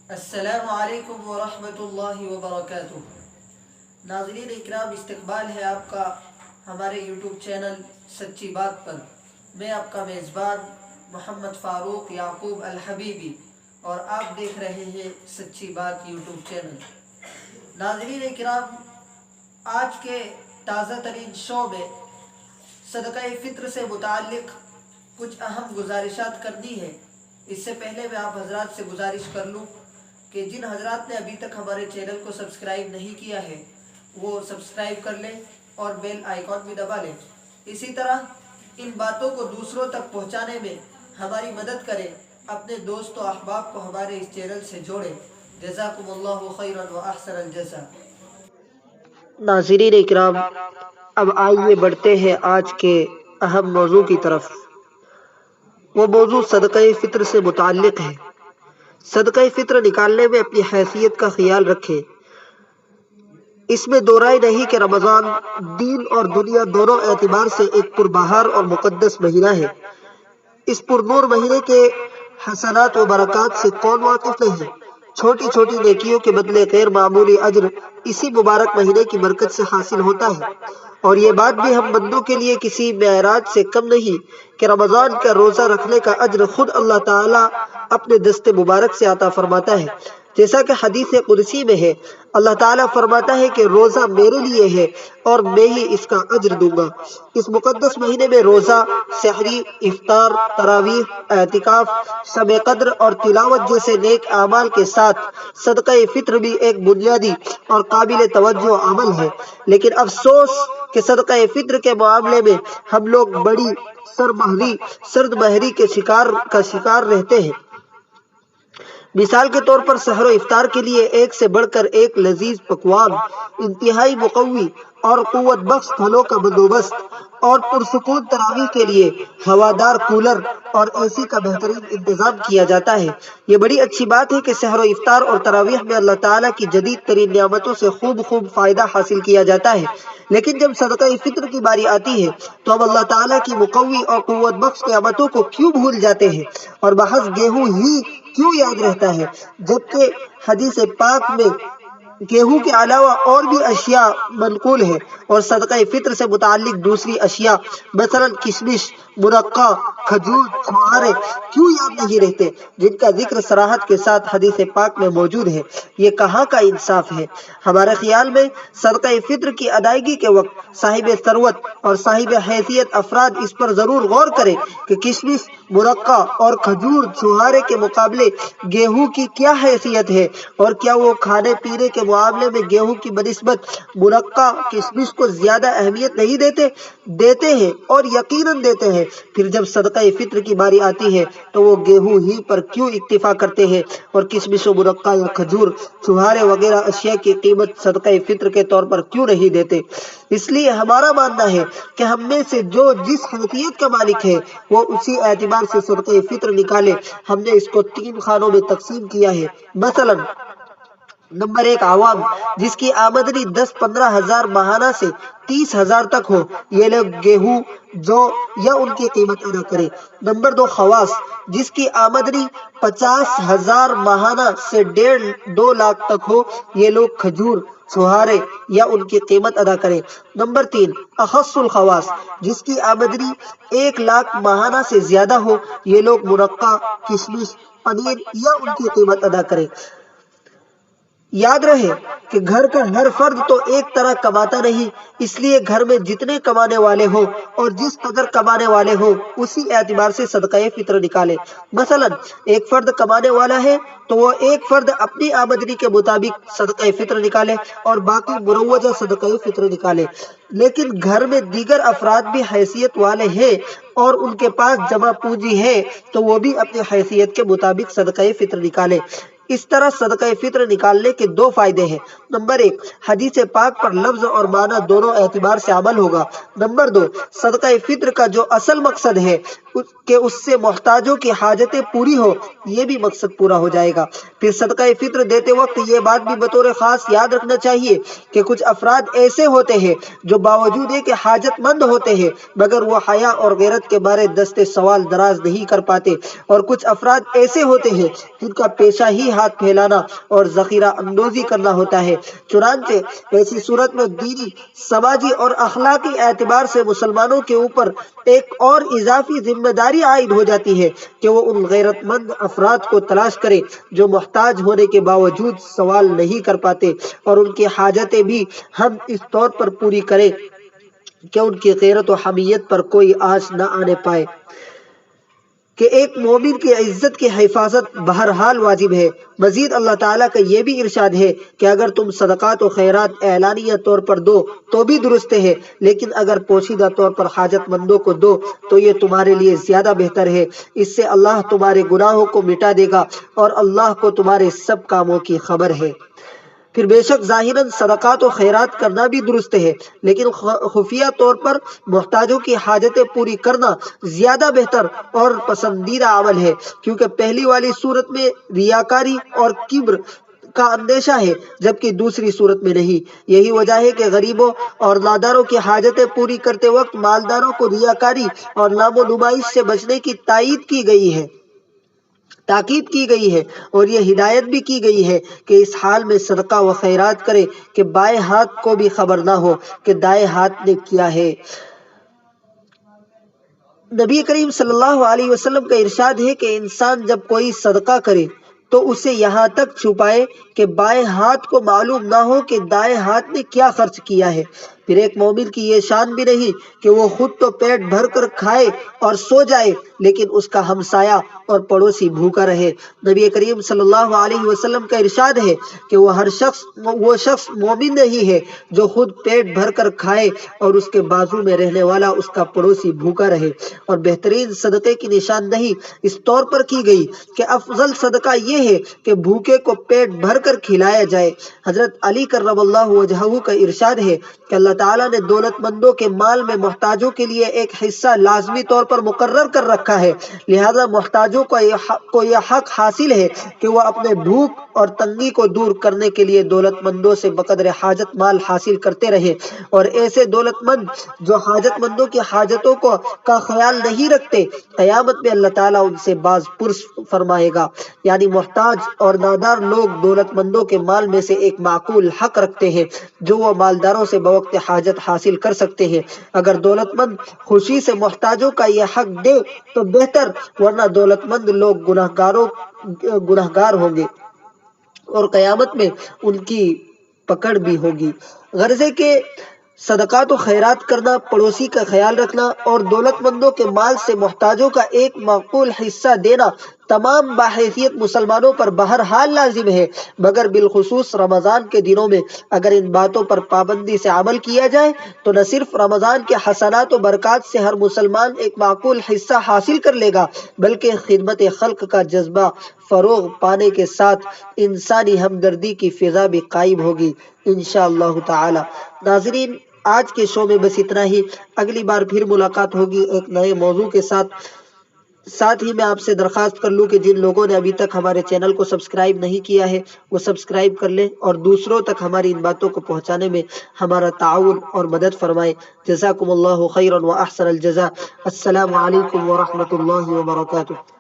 السلام علیکم ورحمۃ اللہ وبرکاتہ۔ ناظرین اکرام، استقبال ہے آپ کا ہمارے یوٹیوب چینل سچی بات پر۔ میں آپ کا میزبان محمد فاروق یعقوب الحبیبی اور آپ دیکھ رہے ہیں سچی بات یوٹیوب چینل۔ ناظرین اکرام، آج کے تازہ ترین شو میں صدقہ فطر سے متعلق کچھ اہم گزارشات کرنی ہے۔ اس سے پہلے میں آپ حضرات سے گزارش کر لوں کہ جن حضرات نے ابھی تک ہمارے چینل کو سبسکرائب نہیں کیا ہے وہ سبسکرائب کر لیں اور بیل آئیکن بھی دبا لیں۔ اسی طرح ان باتوں کو دوسروں تک پہنچانے میں ہماری مدد کریں، اپنے دوست و احباب کو ہمارے اس چینل سے جوڑیں۔ جزاکم اللہ خیرا و احسن الجزا۔ ناظرین اکرام، اب آئیے بڑھتے ہیں آج کے اہم موضوع کی طرف۔ وہ موضوع صدقہ فطر سے متعلق ہے۔ صدقہ فطر نکالنے میں اپنی حیثیت کا خیال رکھیں۔ اس میں دو رائے نہیں کہ رمضان دین اور دنیا دونوں اعتبار سے ایک پربہار اور مقدس مہینہ ہے۔ اس پرنور مہینے کے حسنات و برکات سے کون واقف نہیں؟ چھوٹی چھوٹی نیکیوں کے بدلے غیر معمولی اجر اسی مبارک مہینے کی برکت سے حاصل ہوتا ہے، اور یہ بات بھی ہم بندوں کے لیے کسی معراج سے کم نہیں کہ رمضان کا روزہ رکھنے کا اجر خود اللہ تعالیٰ اپنے دست مبارک سے عطا فرماتا ہے۔ جیسا کہ حدیث قدسی میں ہے، اللہ تعالیٰ فرماتا ہے کہ روزہ میرے لیے ہے اور میں ہی اس کا اجر دوں گا۔ اس مقدس مہینے میں روزہ، سحری، افطار، تراویح، اعتکاف، شب قدر اور تلاوت جیسے نیک اعمال کے ساتھ صدقہ فطر بھی ایک بنیادی اور قابل توجہ عمل ہے۔ لیکن افسوس کہ صدقہ فطر کے معاملے میں ہم لوگ بڑی سرد مہری کے شکار رہتے ہیں۔ مثال کے طور پر سحر و افطار کے لیے ایک سے بڑھ کر ایک لذیذ پکوان، انتہائی مقوی اور قوت بخش پھلوں کا بندوبست، اور پرسکون تراویح کے لیے ہوادار کولر اور اے سی کا بہترین انتظام کیا جاتا ہے۔ یہ بڑی اچھی بات ہے کہ سحر و افطار اور تراویح میں اللہ تعالیٰ کی جدید ترین نعمتوں سے خوب فائدہ حاصل کیا جاتا ہے، لیکن جب صدقہ فطر کی باری آتی ہے تو ہم اللہ تعالیٰ کی مقوی اور قوت بخش نعمتوں کو کیوں بھول جاتے ہیں اور محض گیہوں ہی کیوں یاد رہتا ہے، جبکہ حدیث پاک میں گیہوں کے علاوہ اور بھی اشیاء منقول ہے، اور صدقہ فطر سے متعلق دوسری اشیاء مثلا کشمش، مرقہ، کھجور، چھہارے کیوں یاد نہیں رہتے، جن کا ذکر صراحت کے ساتھ حدیث پاک میں موجود ہے؟ یہ کہاں کا انصاف ہے؟ ہمارے خیال میں صدقہ فطر کی ادائیگی کے وقت صاحب ثروت اور صاحب حیثیت افراد اس پر ضرور غور کریں کہ کشمش، مرقہ اور کھجور چھہارے کے مقابلے گیہوں کی کیا حیثیت ہے، اور کیا وہ کھانے پینے کے معاملے میں گیہوں کی بنسبت مرقہ، کشمش کو زیادہ اہمیت نہیں دیتے ہیں، اور یقیناً دیتے ہیں۔ پھر جب صدقہ فطر کی باری آتی ہے تو وہ گیہوں ہی پر کیوں اکتفا کرتے ہیں اور کشمش و مرقہ یا کھجور، چھہارے وغیرہ اشیاء کی قیمت صدقہ فطر کے طور پر کیوں نہیں دیتے؟ اس لیے ہمارا ماننا ہے کہ ہم میں سے جو جس حیثیت کا مالک ہے وہ اسی اعتبار سے صدقہ فطر نکالے۔ ہم نے اس کو 3 خانوں میں تقسیم کیا ہے۔ مثلا نمبر 1، عوام، جس کی آمدنی 10-15 ہزار ماہانہ سے 30 ہزار تک ہو، یہ لوگ گیہوں، جو یا ان کی قیمت ادا کریں۔ نمبر 2، خواص، جس کی آمدنی 50 ہزار ماہانہ سے 1.5-2 لاکھ تک ہو، یہ لوگ کھجور، چھہارے یا ان کی قیمت ادا کریں۔ نمبر 3، اخص الخواص، جس کی آمدنی 1 لاکھ ماہانہ سے زیادہ ہو، یہ لوگ مرقہ، کشمش، پنیر یا ان کی قیمت ادا کریں۔ یاد رہے کہ گھر کا ہر فرد تو ایک طرح کماتا نہیں، اس لیے گھر میں جتنے کمانے والے ہوں اور جس قدر کمانے والے ہوں اسی اعتبار سے صدقہ فطر نکالے۔ مثلا ایک فرد کمانے والا ہے تو وہ ایک فرد اپنی آمدنی کے مطابق صدقہ فطر نکالے اور باقی مروجہ صدقہ فطر نکالے۔ لیکن گھر میں دیگر افراد بھی حیثیت والے ہیں اور ان کے پاس جمع پونجی ہے تو وہ بھی اپنی حیثیت کے مطابق صدقہ فطر نکالے۔ اس طرح صدقہ فطر نکالنے کے 2 فائدے ہیں۔ نمبر 1، حدیث پاک پر لفظ اور معنی دونوں اعتبار سے عمل ہوگا۔ نمبر 2، صدقہ فطر کا جو اصل مقصد ہے کہ اس سے محتاجوں کی حاجتیں پوری ہو، یہ بھی مقصد پورا ہو جائے گا۔ پھر صدقہ فطر دیتے وقت یہ بات بھی بطور خاص یاد رکھنا چاہیے کہ کچھ افراد ایسے ہوتے ہیں جو باوجود کہ حاجت مند ہوتے ہیں مگر وہ حیا اور غیرت کے بارے دست سوال دراز نہیں کر پاتے، اور کچھ افراد ایسے ہوتے ہیں جن کا پیشہ ہی ہاتھ پھیلانا اور ذخیرہ اندوزی کرنا ہوتا ہے۔ چنانچہ ایسی صورت میں دینی، سماجی اور اخلاقی اعتبار سے مسلمانوں کے اوپر ایک اور اضافی ذمہ داری عائد ہو جاتی ہے کہ وہ ان غیرت مند افراد کو تلاش کرے جو محتاج ہونے کے باوجود سوال نہیں کر پاتے، اور ان کی حاجتیں بھی ہم اس طور پر پوری کریں کہ ان کی غیرت و حمیت پر کوئی آنچ نہ آنے پائے۔ کہ ایک مومن کی عزت کی حفاظت بہرحال واجب ہے۔ مزید اللہ تعالیٰ کا یہ بھی ارشاد ہے کہ اگر تم صدقات و خیرات اعلانیہ طور پر دو تو بھی درست ہے، لیکن اگر پوشیدہ طور پر حاجت مندوں کو دو تو یہ تمہارے لیے زیادہ بہتر ہے، اس سے اللہ تمہارے گناہوں کو مٹا دے گا اور اللہ کو تمہارے سب کاموں کی خبر ہے۔ پھر بے شک ظاہراً صدقات و خیرات کرنا بھی درست ہے، لیکن خفیہ طور پر محتاجوں کی حاجتیں پوری کرنا زیادہ بہتر اور پسندیدہ عمل ہے، کیونکہ پہلی والی صورت میں ریاکاری اور کبر کا اندیشہ ہے جبکہ دوسری صورت میں نہیں۔ یہی وجہ ہے کہ غریبوں اور ناداروں کی حاجتیں پوری کرتے وقت مالداروں کو ریاکاری اور نام و نمائش سے بچنے کی تاکید کی گئی ہے، اور یہ ہدایت بھی کی گئی ہے کہ اس حال میں صدقہ و خیرات کرے کہ بائیں ہاتھ کو بھی خبر نہ ہو کہ دائیں ہاتھ نے کیا ہے۔ نبی کریم صلی اللہ علیہ وسلم کا ارشاد ہے کہ انسان جب کوئی صدقہ کرے تو اسے یہاں تک چھپائے کہ بائیں ہاتھ کو معلوم نہ ہو کہ دائیں ہاتھ نے کیا خرچ کیا ہے۔ پھر ایک مومن کی یہ شان بھی نہیں کہ وہ خود تو پیٹ بھر کر کھائے اور سو جائے لیکن اس کا ہمسایہ اور پڑوسی بھوکا رہے۔ نبی کریم صلی اللہ علیہ وسلم کا ارشاد ہے کہ وہ شخص مومن نہیں ہے جو خود پیٹ بھر کر کھائے اور اس کے بازو میں رہنے والا اس کا پڑوسی بھوکا رہے۔ اور بہترین صدقے کی نشاندہی اس طور پر کی گئی کہ افضل صدقہ یہ ہے کہ بھوکے کو پیٹ بھر کر کھلایا جائے۔ حضرت علی کرم اللہ وجہہ کا ارشاد ہے کہ اللہ تعالیٰ نے دولت مندوں کے مال میں محتاجوں کے لیے ایک حصہ لازمی طور پر مقرر کر رکھا ہے، لہذا محتاجوں کو یہ حق حاصل ہے کہ وہ اپنے بھوک اور تنگی کو دور کرنے کے لیے دولت مندوں سے بقدر حاجت مال حاصل کرتے رہیں، اور ایسے دولت مند جو حاجت مندوں کی حاجتوں کا خیال نہیں رکھتے، قیامت میں اللہ تعالیٰ ان سے باز پرس فرمائے گا۔ یعنی محتاج اور نادار لوگ دولت مندوں کے مال میں سے ایک معقول حق رکھتے ہیں جو وہ مالداروں سے بوقت حاجت حاصل کر سکتے ہیں۔ اگر دولت مند خوشی سے محتاجوں کا یہ حق دے تو بہتر، ورنہ دولت مند لوگ گناہگار ہوں گے اور قیامت میں ان کی پکڑ بھی ہوگی۔ غرضے کہ صدقات و خیرات کرنا، پڑوسی کا خیال رکھنا اور دولت مندوں کے مال سے محتاجوں کا ایک معقول حصہ دینا تمام باحیثیت مسلمانوں پر بہرحال لازم ہے، مگر بالخصوص رمضان کے دنوں میں اگر ان باتوں پر پابندی سے عمل کیا جائے تو نہ صرف رمضان کے حسنات و برکات سے ہر مسلمان ایک معقول حصہ حاصل کر لے گا، بلکہ خدمت خلق کا جذبہ فروغ پانے کے ساتھ انسانی ہمدردی کی فضا بھی قائم ہوگی انشاءاللہ تعالی۔ ناظرین، آج کے شو میں بس اتنا ہی، اگلی بار پھر ملاقات ہوگی ایک نئے موضوع کے ساتھ ہی میں آپ سے درخواست کر لوں کہ جن لوگوں نے ابھی تک ہمارے چینل کو سبسکرائب نہیں کیا ہے وہ سبسکرائب کر لیں اور دوسروں تک ہماری ان باتوں کو پہنچانے میں ہمارا تعاون اور مدد فرمائیں۔ جزاکم اللہ خیرا و احسن الجزاء۔ السلام علیکم ورحمۃ اللہ وبرکاتہ۔